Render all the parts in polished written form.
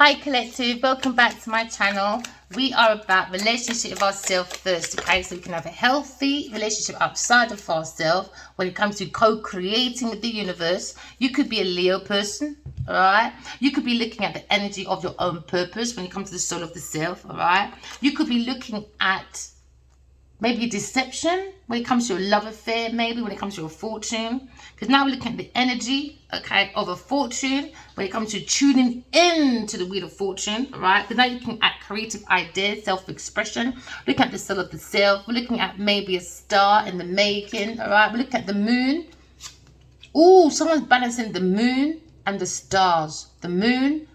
Hi collective, welcome back to my channel. We are about relationship with ourselves first, okay? So we can have a healthy relationship outside of ourselves when it comes to co-creating with the universe. You could be a Leo person, all right? You could be looking at the energy of your own purpose when it comes to the soul of the self, all right? You could be looking at maybe deception when it comes to your love affair, maybe when it comes to your fortune. Because now we're looking at the energy, okay, of a fortune when it comes to tuning in to the wheel of fortune, right? Because now you're looking at creative ideas, self-expression, looking at the soul of the self. We're looking at maybe a star in the making, all right? We're looking at the moon. Oh, someone's balancing the moon and the stars, the moon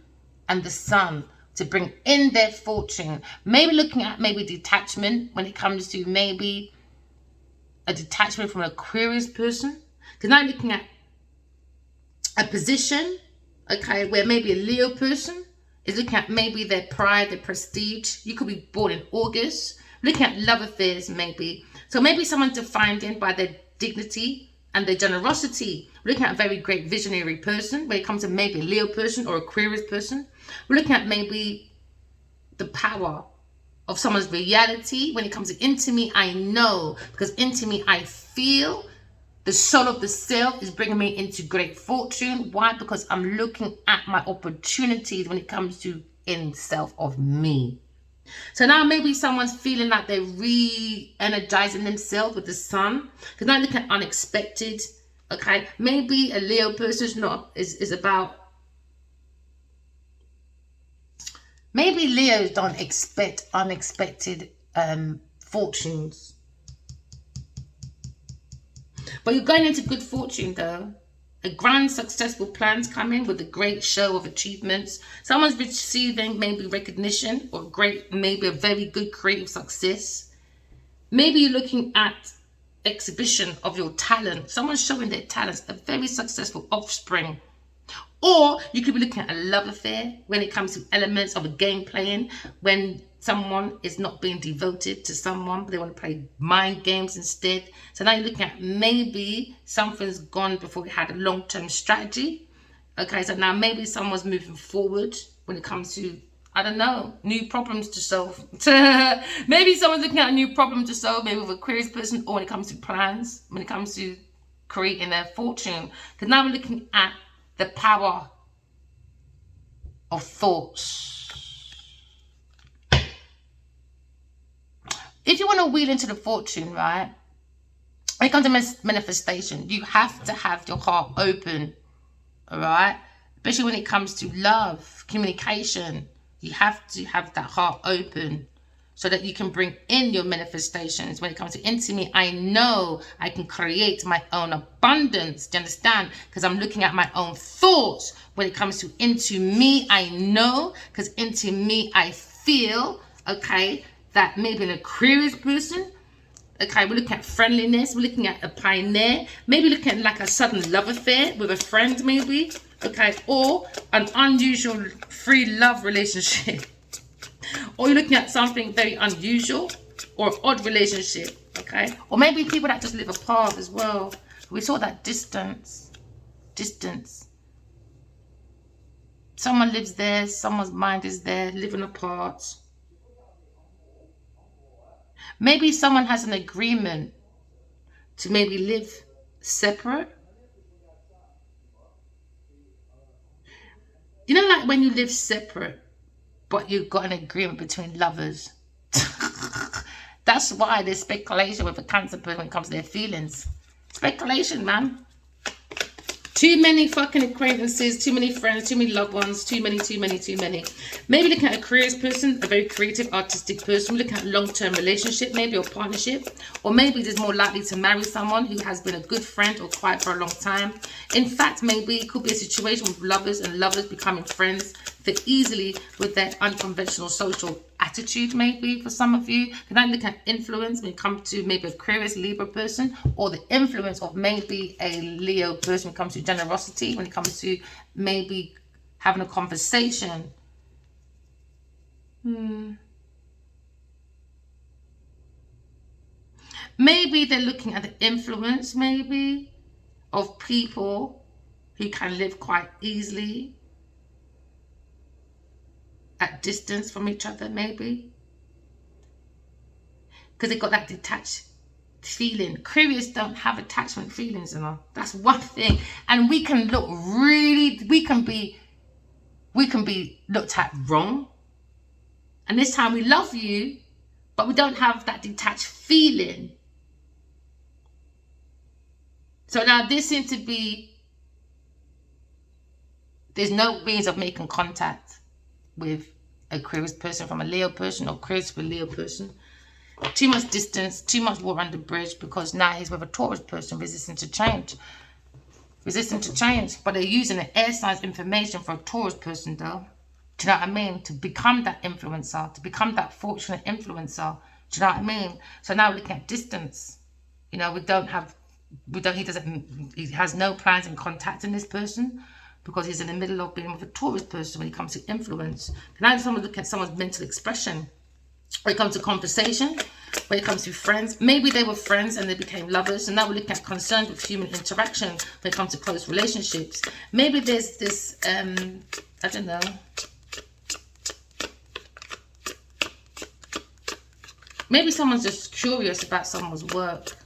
and the sun, to bring in their fortune. Maybe looking at maybe detachment when it comes to maybe a detachment from an Aquarius person. Because now looking at a position, okay, where maybe a Leo person is looking at maybe their pride, their prestige. You could be born in August. Looking at love affairs maybe. So maybe someone's defined in by their dignity and their generosity. We're looking at a very great visionary person when it comes to maybe a Leo person or Aquarius person. We're looking at maybe the power of someone's reality when it comes to into me, I know, because into me, I feel. The soul of the self is bringing me into great fortune. Why? Because I'm looking at my opportunities when it comes to in self of me. So now maybe someone's feeling like they're re-energizing themselves with the sun. Because now looking at unexpected. Okay, maybe a Leo person is about. Maybe Leos don't expect unexpected fortunes. But you're going into good fortune though. A grand successful plans coming with a great show of achievements. Someone's receiving maybe recognition or maybe a very good creative success. Maybe you're looking at exhibition of your talent. Someone's showing their talents, a very successful offspring. Or you could be looking at a love affair when it comes to elements of a game playing, when someone is not being devoted to someone, but they want to play mind games instead. So now you're looking at maybe something's gone before we had a long-term strategy. Okay, so now maybe someone's moving forward when it comes to, I don't know, new problems to solve. Maybe someone's looking at a new problem to solve, maybe with a Aquarius person, or when it comes to plans, when it comes to creating their fortune. Because now we're looking at the power of thoughts. If you want to wheel into the fortune, right, when it comes to manifestation, you have to have your heart open, all right? Especially when it comes to love, communication, you have to have that heart open so that you can bring in your manifestations. When it comes to intimacy, I know I can create my own abundance. Do you understand? Because I'm looking at my own thoughts. When it comes to into me, I know, because into me, I feel, okay, that maybe an Aquarius person, okay, we're looking at friendliness, we're looking at a pioneer, maybe looking at like a sudden love affair with a friend maybe, okay, or an unusual free love relationship. Or you're looking at something very unusual or odd relationship, okay? Or maybe people that just live apart as well. We saw that distance. Someone lives there, someone's mind is there, living apart. Maybe someone has an agreement to maybe live separate. You know, like when you live separate, but you've got an agreement between lovers. That's why there's speculation with a Cancer person when it comes to their feelings. Speculation, man. Too many fucking acquaintances, too many friends, too many loved ones, too many. Maybe looking at a Aquarius person, a very creative, artistic person. We're looking at a long-term relationship, maybe, or partnership. Or maybe there's more likely to marry someone who has been a good friend or quiet for a long time. In fact, maybe it could be a situation with lovers and lovers becoming friends fit easily with their unconventional social attitude, maybe for some of you. Can I look at influence when it comes to maybe Aquarius, Libra person, or the influence of maybe a Leo person when it comes to generosity, when it comes to maybe having a conversation. Maybe they're looking at the influence, maybe, of people who can live quite easily. at distance from each other, maybe. Because they got that detached feeling. Aquarius don't have attachment feelings, you know. That's one thing. And we can look really, we can be looked at wrong. And this time we love you, but we don't have that detached feeling. So now this seems to be, there's no means of making contact with Aquarius person from a Leo person, or Aquarius with a Leo person. Too much distance, too much water under the bridge, because now he's with a Taurus person resistant to change. Resistant to change. But they're using the air signs information for a Taurus person though. Do you know what I mean? To become that influencer, to become that fortunate influencer. Do you know what I mean? So now we're looking at distance. You know, he has no plans in contacting this person because he's in the middle of being with a Taurus person when it comes to influence. Now someone look at someone's mental expression. When it comes to conversation, when it comes to friends, maybe they were friends and they became lovers, and now we're looking at concerns with human interaction when it comes to close relationships. Maybe there's this, I don't know. Maybe someone's just curious about someone's work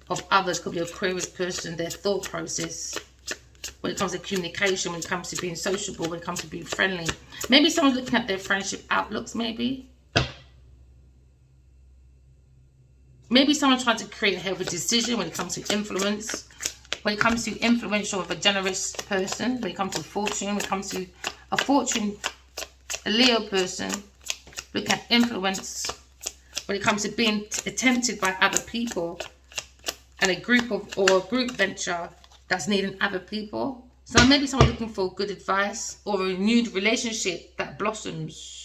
of others. Could be a Aquarius person, their thought process when it comes to communication, when it comes to being sociable, when it comes to being friendly. Maybe someone's looking at their friendship outlooks, maybe. Maybe someone trying to create a healthy decision when it comes to influence. When it comes to influential of a generous person. When it comes to fortune. When it comes to a Leo person. Look at influence. When it comes to being attempted by other people. And a group venture that's needing other people. So maybe someone looking for good advice. Or a renewed relationship that blossoms.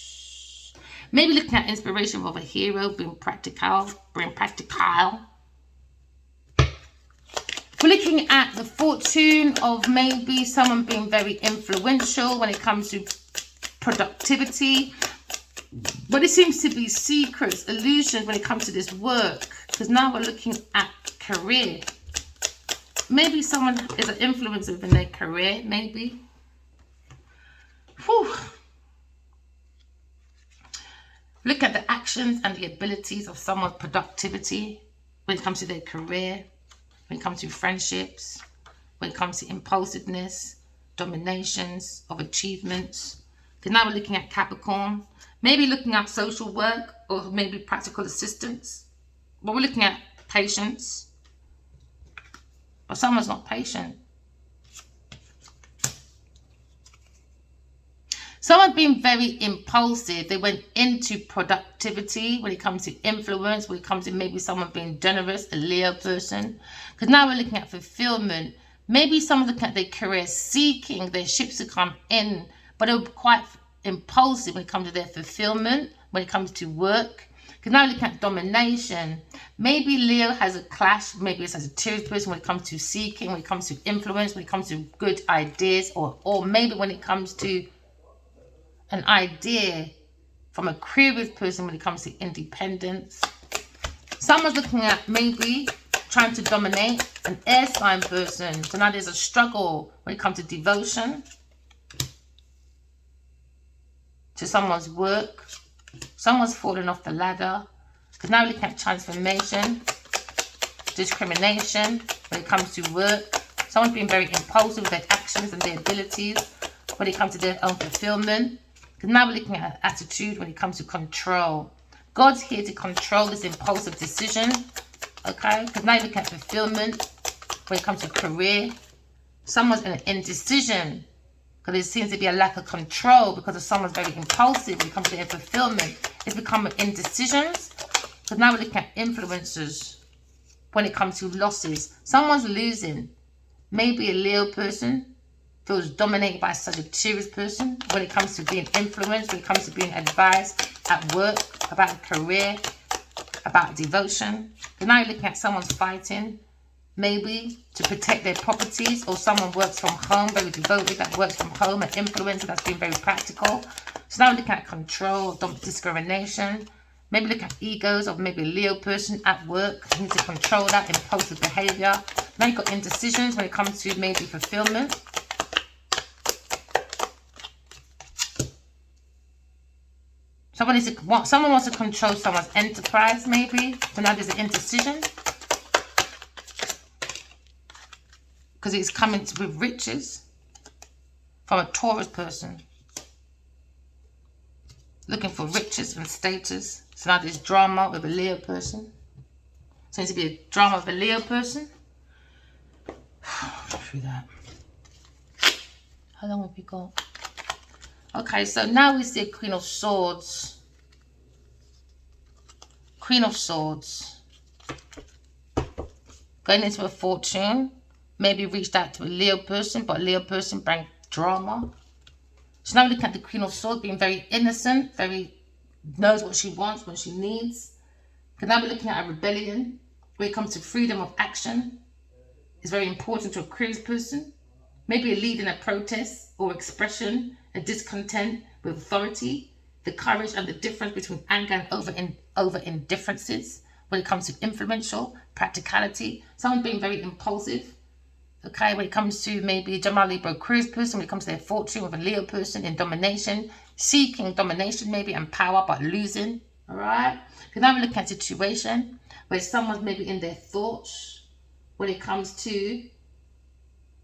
Maybe looking at inspiration of a hero, being practical. We're looking at the fortune of maybe someone being very influential when it comes to productivity. But it seems to be secrets, illusions when it comes to this work. Because now we're looking at career. Maybe someone is an influencer within their career, maybe. Whew. Look at the actions and the abilities of someone's productivity when it comes to their career, when it comes to friendships, when it comes to impulsiveness, dominations of achievements. Because now we're looking at Capricorn, maybe looking at social work or maybe practical assistance. But we're looking at patience. But someone's not patient. Someone being very impulsive, they went into productivity when it comes to influence, when it comes to maybe someone being generous, a Leo person. Because now we're looking at fulfillment. Maybe someone looking at their career, seeking their ships to come in, but they're quite impulsive when it comes to their fulfillment, when it comes to work. Because now we're looking at domination. Maybe Leo has a clash, maybe it's as a Taurus person when it comes to seeking, when it comes to influence, when it comes to good ideas, or maybe when it comes to an idea from a Aquarius person when it comes to independence. Someone's looking at maybe trying to dominate an air sign person. So now there's a struggle when it comes to devotion to someone's work. Someone's fallen off the ladder. Because now we're looking at transformation, discrimination when it comes to work. Someone's being very impulsive with their actions and their abilities when it comes to their own fulfillment. Because now we're looking at attitude when it comes to control. God's here to control this impulsive decision. Okay? Because now you're looking at fulfillment when it comes to career. Someone's in an indecision. Because there seems to be a lack of control because of someone's very impulsive when it comes to their fulfillment. It's becoming indecisions. Because now we're looking at influencers when it comes to losses. Someone's losing. Maybe a Leo person feels dominated by a Sagittarius person when it comes to being influenced, when it comes to being advised at work, about a career, about devotion. But now you're looking at someone's fighting, maybe to protect their properties, or someone works from home, very devoted, that works from home, an influencer that's being very practical. So now we're looking at control, discrimination, maybe look at egos of maybe a Leo person at work, you need to control that impulsive behavior. Now you've got indecisions when it comes to maybe fulfillment. Someone wants to control someone's enterprise, maybe. So now there's an indecision. Because it's coming with riches from a Taurus person. Looking for riches and status. So now there's drama with a Leo person. So it needs to be a drama with a Leo person. Through that. How long have we got? Okay, so now we see a Queen of Swords. Queen of Swords. Going into a fortune. Maybe reached out to a Leo person, but a Leo person bring drama. So now we look at the Queen of Swords being very innocent, very knows what she wants, what she needs. Because now we're looking at a rebellion when it comes to freedom of action. It's very important to a Aquarius person. Maybe a lead in a protest or expression, a discontent with authority, the courage and the difference between anger and over indifferences when it comes to influential, practicality, someone being very impulsive. Okay, when it comes to maybe Gemini, Libra, Aquarius person, when it comes to their fortune with a Leo person in domination, seeking domination maybe and power but losing. All right, because now we look at a situation where someone's maybe in their thoughts when it comes to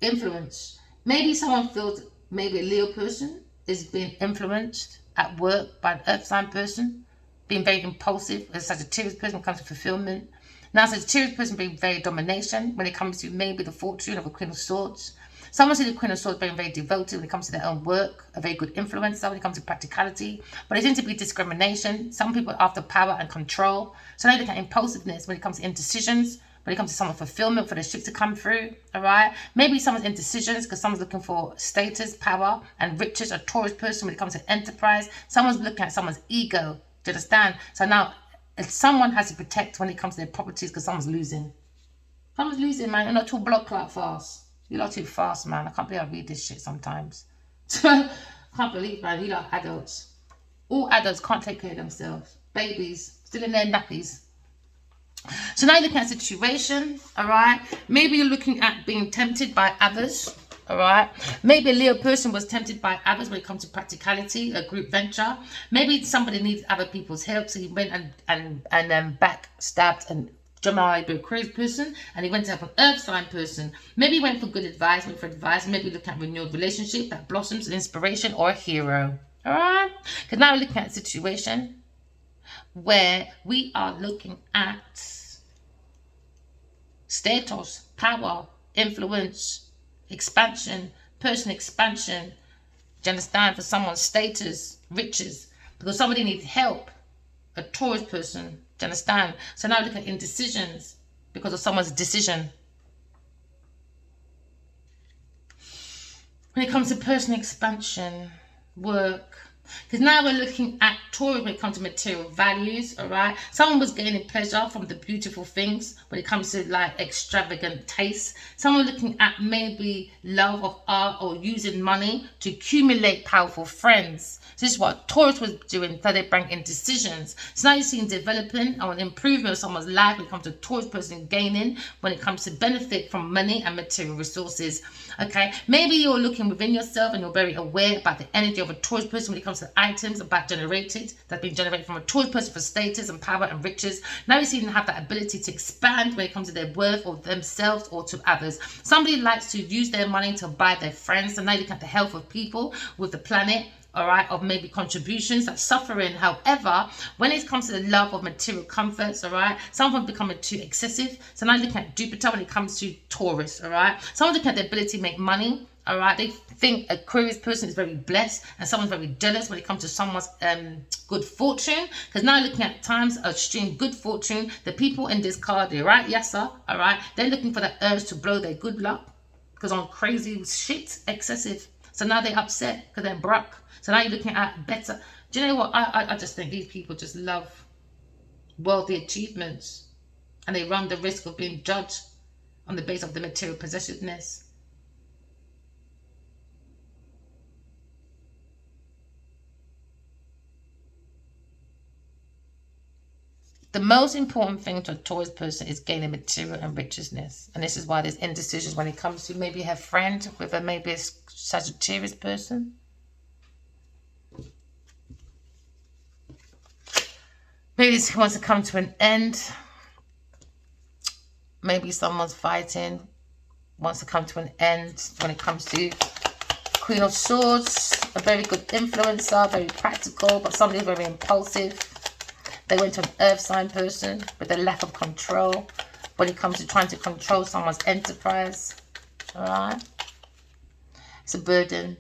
influence. Maybe someone feels maybe a Leo person is being influenced at work by an earth sign person, being very impulsive. A Sagittarius person when it comes to fulfillment. Now, Sagittarius person being very domination when it comes to maybe the fortune of a Queen of Swords. Someone sees the Queen of Swords being very devoted when it comes to their own work, a very good influencer when it comes to practicality. But it seems to be discrimination. Some people are after power and control. So they look at impulsiveness when it comes to indecisions, when it comes to someone's fulfillment for the ship to come through. All right. Maybe someone's indecisions because someone's looking for status, power, and riches. A Taurus person when it comes to enterprise. Someone's looking at someone's ego. Do you understand? So now, if someone has to protect when it comes to their properties because someone's losing. Someone's losing, man. You're not too block clock fast. You're not too fast, man. I can't believe I read this shit sometimes. Can't believe, man. You lot adults. All adults can't take care of themselves. Babies, still in their nappies. So now you're looking at a situation, all right? Maybe you're looking at being tempted by others, all right? Maybe a Leo person was tempted by others when it comes to practicality, a group venture. Maybe somebody needs other people's help, so he went and backstabbed and Gemini, Aquarius person, and he went to help an earth sign person. Maybe he went for good advice, maybe look at renewed relationship that blossoms an inspiration or a hero, all right? Because now we're looking at a situation where we are looking at status, power, influence, expansion, personal expansion. Do you understand? For someone's status, riches, because somebody needs help, a Taurus person. Do you understand? So now look at indecisions because of someone's decision. When it comes to personal expansion, work, because now we're looking at Taurus when it comes to material values, all right? Someone was gaining pleasure from the beautiful things when it comes to like extravagant taste. Someone looking at maybe love of art or using money to accumulate powerful friends. So this is what Taurus was doing, so they bring in decisions. So now you're seeing development or an improvement of someone's life when it comes to Taurus person gaining, when it comes to benefit from money and material resources. Okay, maybe you're looking within yourself and you're very aware about the energy of a Taurus person when it comes to items that's been generated from a Taurus person for status and power and riches. Now you see them have that ability to expand when it comes to their worth or themselves or to others. Somebody likes to use their money to buy their friends. So now you look at the health of people with the planet, all right, of maybe contributions that's suffering. However, when it comes to the love of material comforts, all right, someone becoming too excessive. So now looking at Jupiter when it comes to Taurus, all right, someone looking at the ability to make money, all right. They think a Aquarius person is very blessed and someone's very jealous when it comes to someone's good fortune, because now looking at times of extreme good fortune, the people in this card, they're right, yes sir, all right, they're looking for that urge to blow their good luck because on crazy shit, excessive. So now they're upset because they're broke. So now you're looking at better. Do you know what? I just think these people just love worldly achievements and they run the risk of being judged on the basis of the material possessiveness. The most important thing to a Taurus person is gaining material and richness. And this is why there's indecisions when it comes to maybe have friends with maybe a Sagittarius person. Maybe this wants to come to an end. Maybe someone's fighting, wants to come to an end when it comes to Queen of Swords. A very good influencer, very practical, but somebody very impulsive. They went to an earth sign person with a lack of control when it comes to trying to control someone's enterprise. Alright? It's a burden.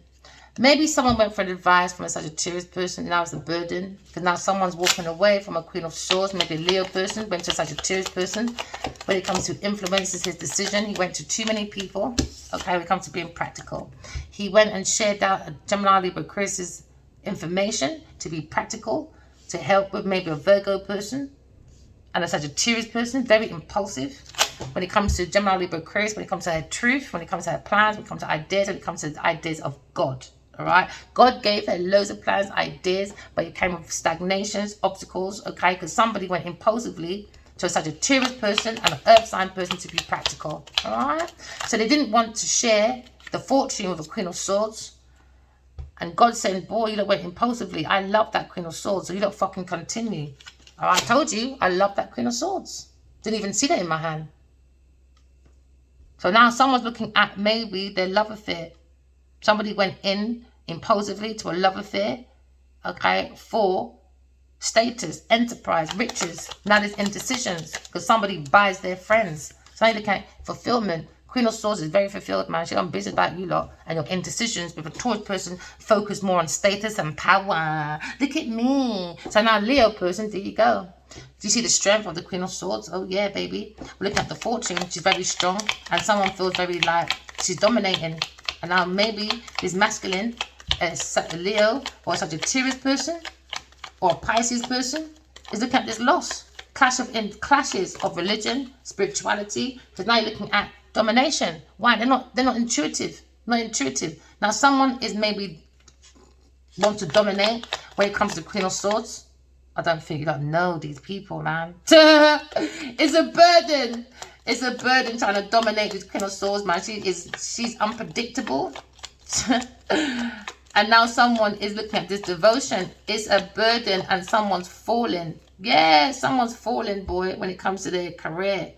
Maybe someone went for advice from a Sagittarius person, and now it's a burden. Because now someone's walking away from a Queen of Swords. Maybe a Leo person went to a Sagittarius person. When it comes to influences his decision, he went to too many people. Okay, when it comes to being practical. He went and shared out Gemini, Libra, Aquarius' information to be practical, to help with maybe a Virgo person and a Sagittarius person, very impulsive. When it comes to Gemini, Libra, Aquarius, when it comes to her truth, when it comes to her plans, when it comes to ideas, when it comes to the ideas of God. All right, God gave her loads of plans, ideas, but it came with stagnations, obstacles. Okay, because somebody went impulsively to a Sagittarius person and an earth sign person to be practical. All right, so they didn't want to share the fortune with a Queen of Swords. And God said, boy, you don't went impulsively. I love that Queen of Swords, so you don't fucking continue. All right, I told you, I love that Queen of Swords. Didn't even see that in my hand. So now someone's looking at maybe their love affair. Somebody went in impulsively to a love affair, okay, for status, enterprise, riches. Now there's indecisions because somebody buys their friends. So now you look at fulfillment. Queen of Swords is very fulfilled, man. She's busy about you lot and your indecisions. With a Taurus person, focus more on status and power. Look at me. So now Leo person, there you go. Do you see the strength of the Queen of Swords? Oh yeah, baby. We're looking at the fortune. She's very strong. And someone feels very like she's dominating. And now maybe this masculine, a Leo or a Sagittarius person or a Pisces person is looking at this loss. Clashes of religion, spirituality. Because now you're looking at domination. Why? They're not intuitive. Not intuitive. Now someone is maybe want to dominate when it comes to Queen of Swords. I don't think you don't know these people, man. It's a burden. It's a burden trying to dominate this Queen of Swords, man. She's unpredictable. And now someone is looking at this devotion. It's a burden and someone's falling. Yeah, someone's falling, boy, when it comes to their career.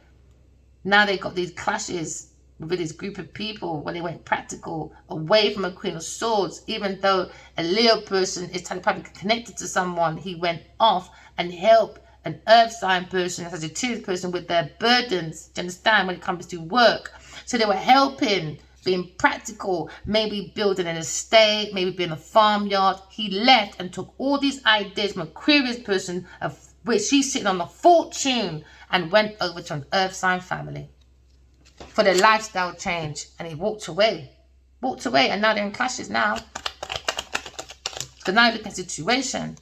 Now they got these clashes with this group of people when they went practical, away from a Queen of Swords. Even though a Leo person is telepathically connected to someone, he went off and helped an earth sign person, a Sagittarius person with their burdens. Do you understand? When it comes to work. So they were helping, being practical, maybe building an estate, maybe being a farmyard. He left and took all these ideas from Aquarius person, of which she's sitting on the fortune, and went over to an earth sign family for their lifestyle change. And he walked away. And now they're in clashes now. So now you look at a situation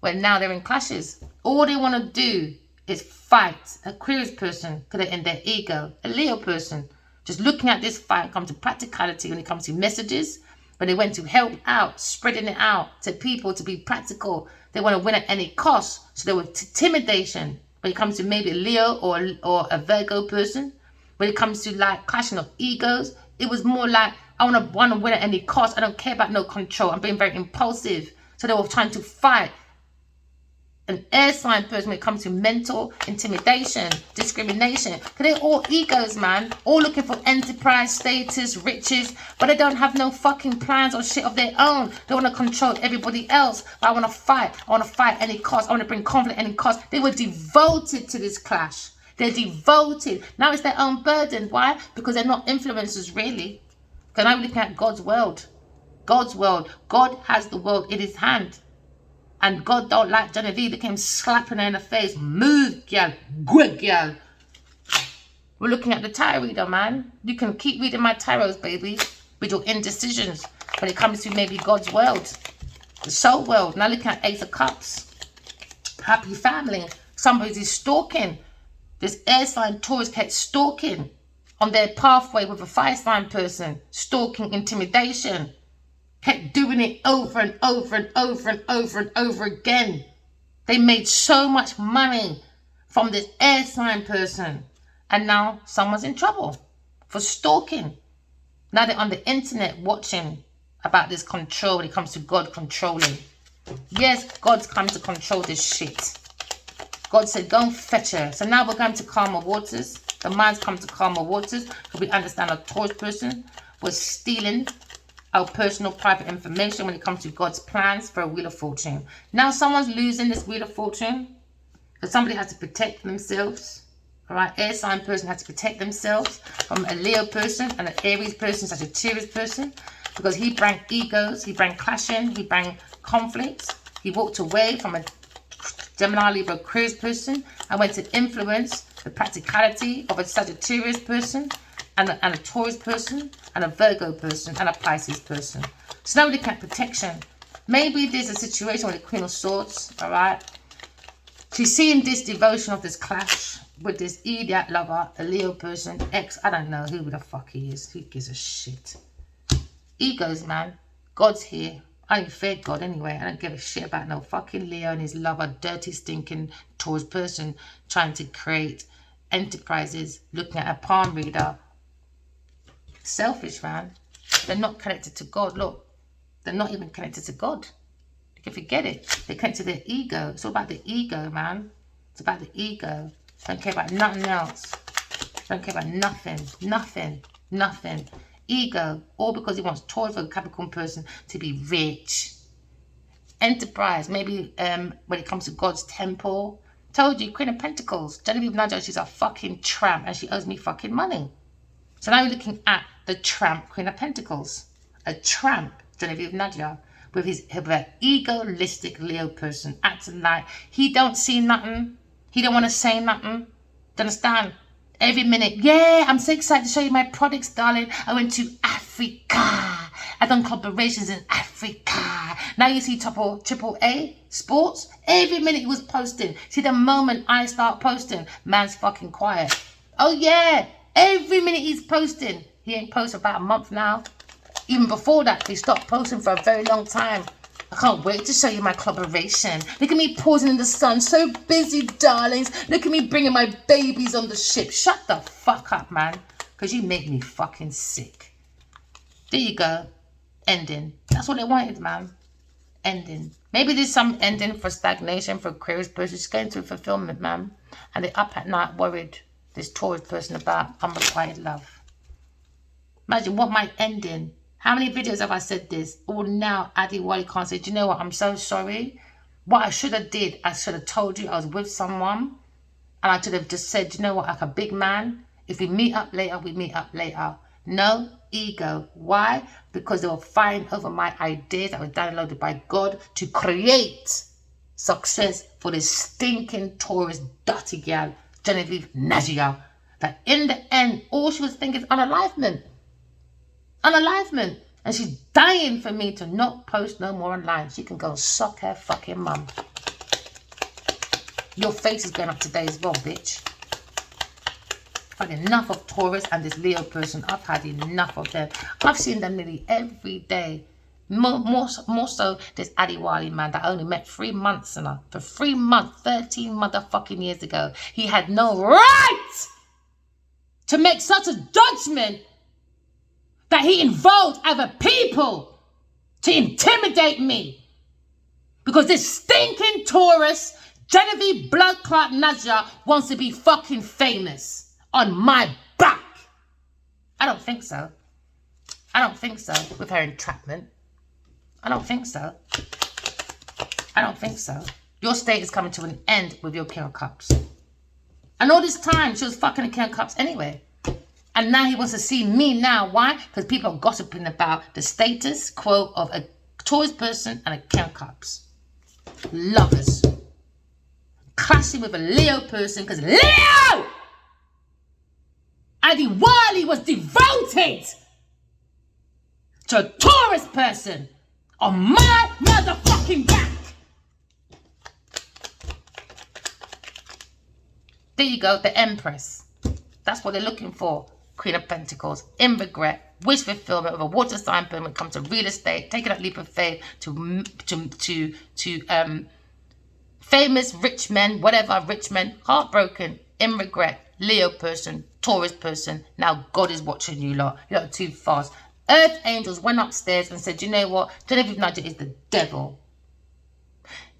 where now they're in clashes. All they want to do is fight. Aquarius person, because they're in their ego. A Leo person, just looking at this fight, comes to practicality when it comes to messages. When they went to help out, spreading it out to people to be practical. They want to win at any cost. So there was intimidation when it comes to maybe a Leo or a Virgo person. When it comes to like clashing of egos, it was more like, I want to win at any cost. I don't care about no control. I'm being very impulsive. So they were trying to fight. An air sign person when it comes to mental intimidation, discrimination. Because they're all egos, man. All looking for enterprise, status, riches. But they don't have no fucking plans or shit of their own. They want to control everybody else. But I want to fight. I want to fight at any cost. I want to bring conflict at any cost. They were devoted to this clash. They're devoted. Now it's their own burden. Why? Because they're not influencers, really. Because now we're looking at God's world. God's world. God has the world in his hand. And God don't like Genevieve. They came slapping her in the face. Move, girl. Good, girl. We're looking at the tarot reader, man. You can keep reading my tarots, baby, with your indecisions when it comes to maybe God's world. The soul world. Now looking at Ace of Cups. Happy family. Somebody's stalking. This air sign Taurus kept stalking on their pathway with a fire sign person. Stalking, intimidation. Kept doing it over and over and over and over and over again. They made so much money from this air sign person. And now someone's in trouble for stalking. Now they're on the internet watching about this control when it comes to God controlling. Yes, God's come to control this shit. God said, go and fetch her. So now we're going to calmer waters. The mind's come to calmer waters because we understand a Taurus person was stealing our personal private information when it comes to God's plans for a Wheel of Fortune. Now someone's losing this Wheel of Fortune because somebody has to protect themselves. All right, air sign person has to protect themselves from a Leo person and an Aries person, Sagittarius person, because he brought egos, he brought clashing, he brought conflicts. He walked away from a Gemini, Libra, Aquarius person and went to influence the practicality of a Sagittarius person and a Taurus person and a Virgo person and a Pisces person. So now we look at protection. Maybe there's a situation with the Queen of Swords, all right? She's seeing this devotion of this clash with this idiot lover, a Leo person, I don't know who the fuck he is. Who gives a shit? Egos, man. God's here. I don't fear God anyway. I don't give a shit about no fucking Leo and his lover, dirty, stinking Taurus person trying to create enterprises, looking at a palm reader. Selfish, man. They're not connected to God. Look, they're not even connected to God. You can forget it. They're connected to their ego. It's all about the ego, man. It's about the ego. Don't care about nothing else. Don't care about nothing. Nothing. Nothing. Ego. All because he wants Taurus for a Capricorn person to be rich. Enterprise. Maybe when it comes to God's temple. Told you, Queen of Pentacles. Genevieve Nadia, she's a fucking tramp and she owes me fucking money. So now we're looking at the tramp, Queen of Pentacles. A tramp, Genevieve Nadia, with her egoistic Leo person, acting like he don't see nothing. He don't want to say nothing. Do you understand? Every minute, yeah, I'm so excited to show you my products, darling. I went to Africa. I've done collaborations in Africa. Now you see triple A sports. Every minute he was posting. See, the moment I start posting, man's fucking quiet. Oh yeah, every minute he's posting. He ain't posted about a month now. Even before that, he stopped posting for a very long time. I can't wait to show you my collaboration. Look at me pausing in the sun. So busy, darlings. Look at me bringing my babies on the ship. Shut the fuck up, man. Because you make me fucking sick. There you go. Ending. That's what they wanted, man. Ending. Maybe there's some ending for stagnation for Aquarius person. Just going through fulfillment, man. And they're up at night worried. This Taurus person about unrequited love. Imagine what might end in. How many videos have I said this? All now, Adi Wally can't say, do you know what? I'm so sorry. What I should have did, I should have told you I was with someone. And I should have just said, you know what? Like a big man. If we meet up later, we meet up later. No ego. Why? Because they were fighting over my ideas that were downloaded by God to create success for this stinking Taurus dirty girl, Genevieve Nadia. That in the end, all she was thinking is unalivement. Unalivement. And she's dying for me to not post no more online. She can go and suck her fucking mum. Your face is going up today as well, bitch. I've had enough of Taurus and this Leo person. I've had enough of them. I've seen them nearly every day. More so this Adiwali man that I only met 3 months and for 3 months, 13 motherfucking years ago. He had no right to make such a judgment that he involved other people to intimidate me. Because this stinking Taurus, Genevieve Blood Clot Nadia, wants to be fucking famous on my back. I don't think so. I don't think so with her entrapment. I don't think so. I don't think so. Your state is coming to an end with your King of Cups. And all this time, she was fucking the King of Cups anyway. And now he wants to see me now. Why? Because people are gossiping about the status quo of a Taurus person and a King of Cups. Lovers. Clashing with a Leo person because Leo! Adiwali was devoted to a Taurus person on my motherfucking back. There you go, the Empress. That's what they're looking for. Queen of Pentacles, in regret, wish fulfillment of a water sign when it comes to real estate, taking that leap of faith to famous rich men, whatever rich men, heartbroken, in regret, Leo person, Taurus person. Now God is watching you lot. You're too fast. Earth angels went upstairs and said, you know what? Genevieve Nadia is the devil.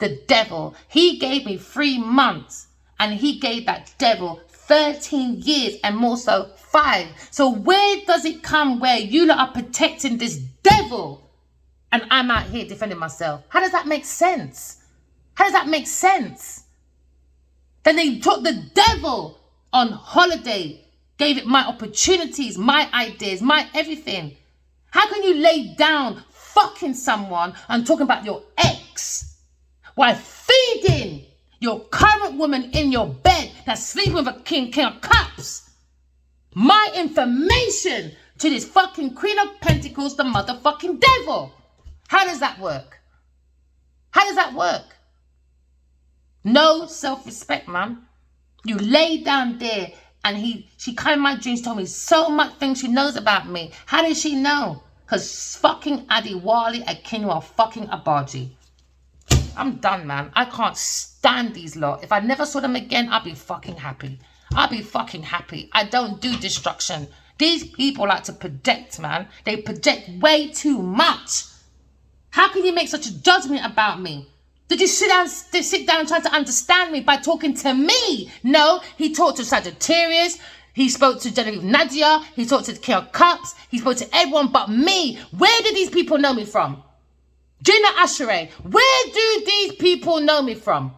The devil. He gave me 3 months. And he gave that devil 13 years and more so 5. So where does it come where you lot are protecting this devil and I'm out here defending myself? How does that make sense? How does that make sense? Then they took the devil on holiday, gave it my opportunities, my ideas, my everything. How can you lay down fucking someone and talking about your ex while feeding your current woman in your bed that's sleeping with a king of cups? My information to this fucking Queen of Pentacles, the motherfucking devil. How does that work? How does that work? No self-respect, man. You lay down there and she came in my dreams, told me so much things she knows about me. How did she know? Because fucking Adiwali Akinwa fucking Abaji. I'm done, man. I can't stand these lot. If I never saw them again, I'd be fucking happy. I'd be fucking happy. I don't do destruction. These people like to project, man. They project way too much. How can you make such a judgment about me? Did you sit down and try to understand me by talking to me? No, he talked to Sagittarius. He spoke to Genevieve Nadia. He talked to the King of Cups. He spoke to everyone but me. Where did these people know me from? Gina Ashere, where do these people know me from?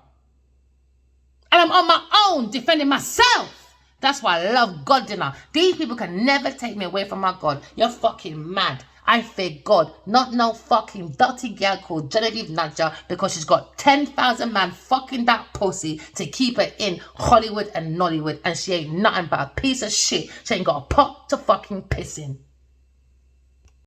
And I'm on my own defending myself. That's why I love God dinner. These people can never take me away from my God. You're fucking mad. I fear God, not no fucking dirty girl called Genevieve Nadia because she's got 10,000 man fucking that pussy to keep her in Hollywood and Nollywood, and she ain't nothing but a piece of shit. She ain't got a pot to fucking piss in.